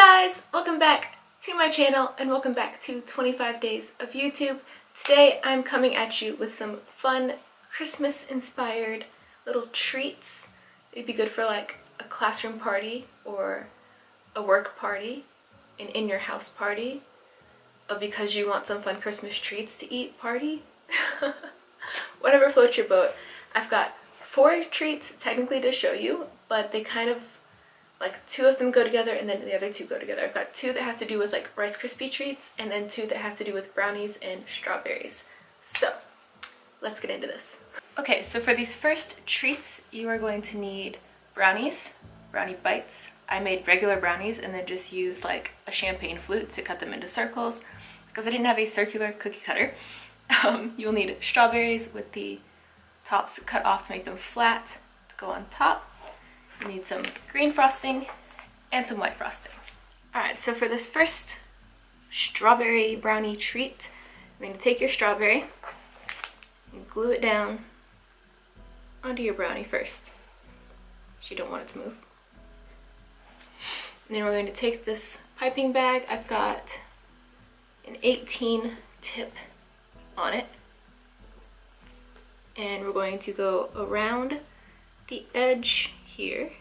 guys, welcome back to my channel and welcome back to 25 days of YouTube. Today I'm coming at you with some fun Christmas inspired little treats. It'd be good for like a classroom party or a work party, an in your house party, a because you want some fun Christmas treats to eat party. Whatever floats your boat. I've got 4 treats technically to show you, but they kind of like 2 of them go together and then the other 2 go together. I've got 2 that have to do with like Rice Krispie treats and then 2 that have to do with brownies and strawberries. So let's get into this. Okay, so for these first treats you are going to need brownies, Brownie Bites. I made regular brownies and then just used like a champagne flute to cut them into circles because I didn't have a circular cookie cutter. You'll need strawberries with the tops cut off to make them flat to go on top. You need some green frosting and some white frosting. Alright, so for this first strawberry brownie treat, you're going to take your strawberry and glue it down onto your brownie first, because you don't want it to move. And then we're going to take this piping bag. I've got an 18 tip on it. And we're going to go around the edge here.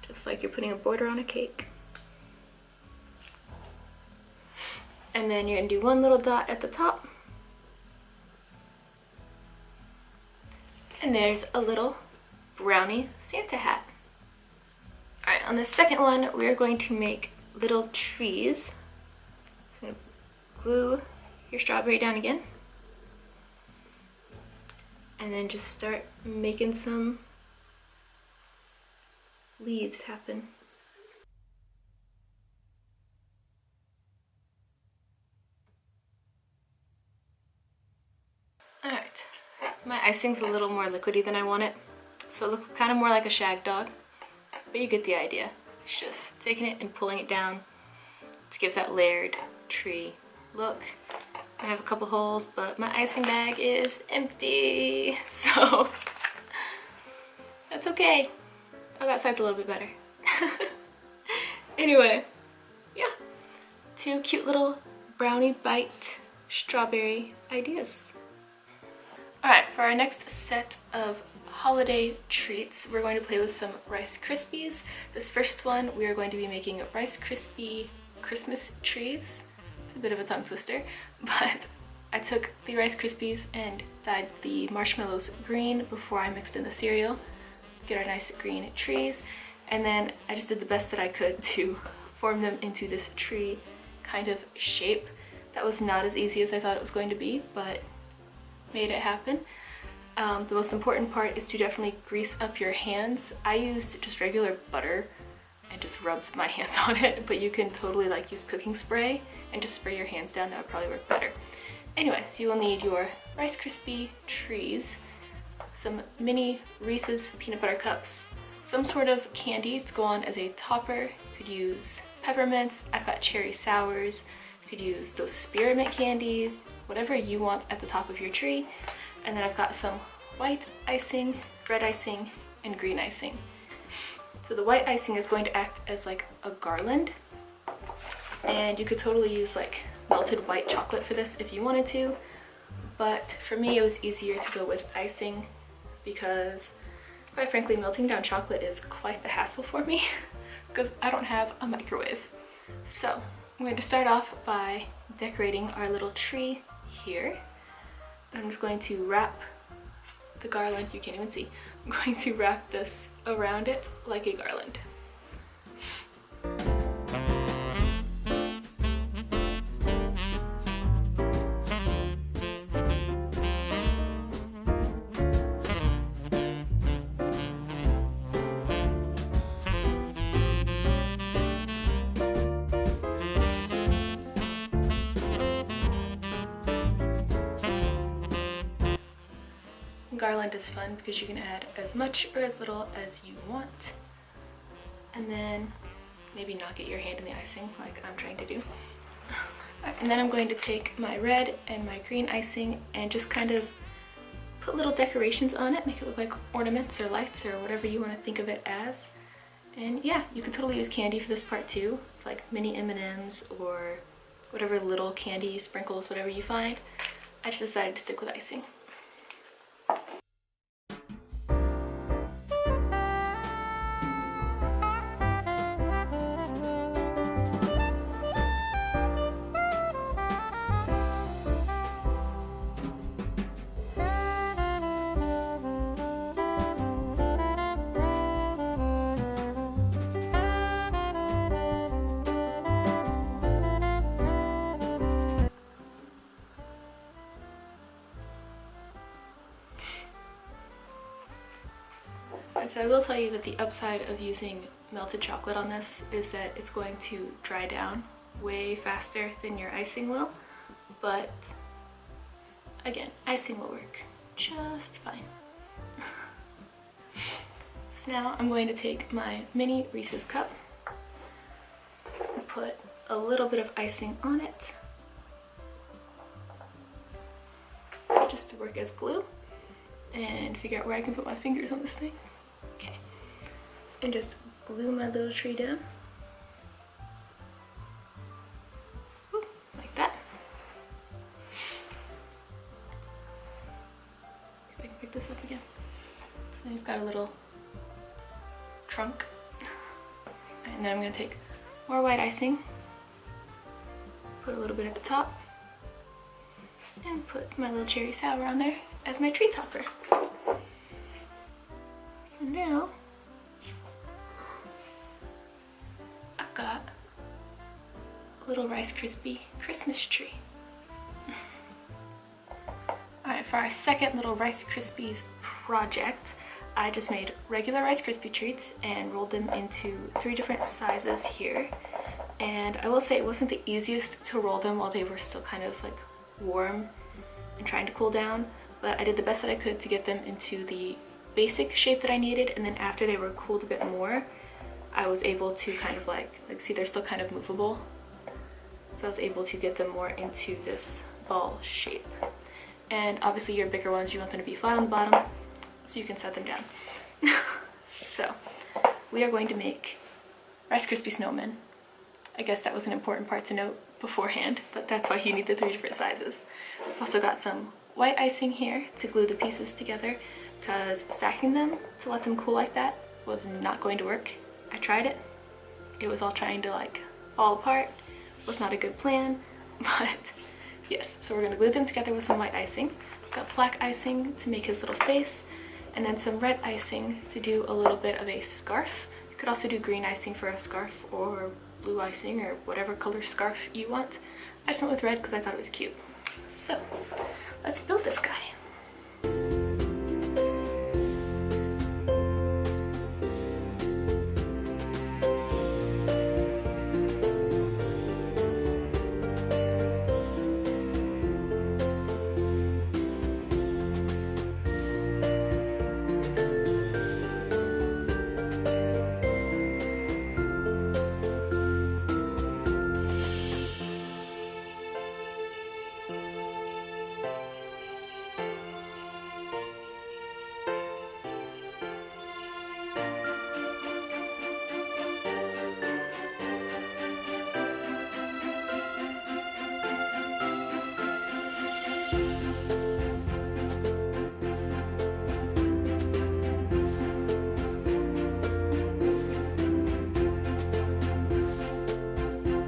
Just like you're putting a border on a cake. And then you're going to do one little dot at the top. And there's a little brownie Santa hat. Alright, on the second one, we're going to make little trees. So glue your strawberry down again. And then just start making some leaves happen. Alright, my icing's a little more liquidy than I want it, so it looks kind of more like a shag dog. But you get the idea. It's just taking it and pulling it down to give that layered tree look. I have a couple holes, but my icing bag is empty, so that's okay. Oh, that side's a little bit better. Anyway, yeah, 2 cute little brownie bite strawberry ideas. Alright, for our next set of holiday treats, we're going to play with some Rice Krispies. This first one, we are going to be making Rice Krispie Christmas trees. It's a bit of a tongue twister, but I took the Rice Krispies and dyed the marshmallows green before I mixed in the cereal to get our nice green trees. And then I just did the best that I could to form them into this tree kind of shape. That was not as easy as I thought it was going to be, but made it happen. The most important part is to definitely grease up your hands. I used just regular butter and just rubbed my hands on it, but you can totally like use cooking spray and just spray your hands down. That would probably work better. Anyway, so you will need your Rice Krispie trees, some mini Reese's peanut butter cups, some sort of candy to go on as a topper. You could use peppermints. I've got cherry sours. You could use those spearmint candies, whatever you want at the top of your tree. And then I've got some white icing, red icing, and green icing. So the white icing is going to act as like a garland. And you could totally use like melted white chocolate for this if you wanted to. But for me, it was easier to go with icing because, quite frankly, melting down chocolate is quite the hassle for me because I don't have a microwave. So I'm going to start off by decorating our little tree here. I'm just going to wrap the garland, you can't even see, I'm going to wrap this around it like a garland. Garland is fun because you can add as much or as little as you want. And then maybe not get your hand in the icing like I'm trying to do. Right, and then I'm going to take my red and my green icing and just kind of put little decorations on it, make it look like ornaments or lights or whatever you want to think of it as. And yeah, you can totally use candy for this part too, like mini M&Ms or whatever little candy sprinkles, whatever you find. I just decided to stick with icing. So I will tell you that the upside of using melted chocolate on this is that it's going to dry down way faster than your icing will, but again, icing will work just fine. So now I'm going to take my mini Reese's cup and put a little bit of icing on it just to work as glue and figure out where I can put my fingers on this thing. Okay, and just glue my little tree down. Ooh, like that. If I can pick this up again. So he's got a little trunk. And then I'm going to take more white icing, put a little bit at the top, and put my little cherry sour on there as my tree topper. So now I've got a little Rice Krispie Christmas tree. Alright, for our second little Rice Krispies project, I just made regular Rice Krispie treats and rolled them into 3 different sizes here. And I will say it wasn't the easiest to roll them while they were still kind of like warm and trying to cool down, but I did the best that I could to get them into the basic shape that I needed, and then after they were cooled a bit more, I was able to kind of like see they're still kind of movable, so I was able to get them more into this ball shape. And obviously your bigger ones, you want them to be flat on the bottom so you can set them down. So we are going to make Rice Krispie Snowman. I guess that was an important part to note beforehand, but that's why you need the 3 different sizes. I've also got some white icing here to glue the pieces together, because stacking them to let them cool like that was not going to work. I tried it. It was all trying to like fall apart. Was not a good plan, but yes. So we're going to glue them together with some white icing. Got black icing to make his little face, and then some red icing to do a little bit of a scarf. You could also do green icing for a scarf or blue icing or whatever color scarf you want. I just went with red because I thought it was cute. So let's build this guy.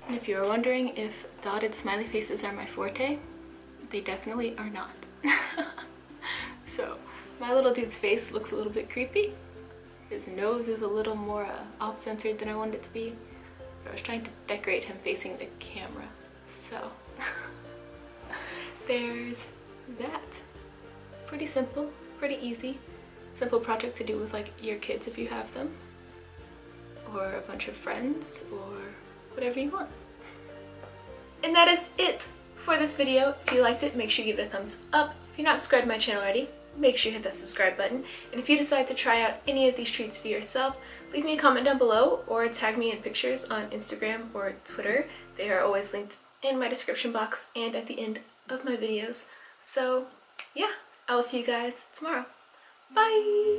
If you are wondering if dotted smiley faces are my forte, they definitely are not. So my little dude's face looks a little bit creepy. His nose is a little more off-centered than I wanted it to be. But I was trying to decorate him facing the camera. So there's that. Pretty simple, pretty easy. Simple project to do with like your kids if you have them, or a bunch of friends, or whatever you want. And that is it for this video. If you liked it, make sure you give it a thumbs up. If you're not subscribed to my channel already, make sure you hit that subscribe button. And if you decide to try out any of these treats for yourself, leave me a comment down below or tag me in pictures on Instagram or Twitter. They are always linked in my description box and at the end of my videos. So yeah, I will see you guys tomorrow. Bye!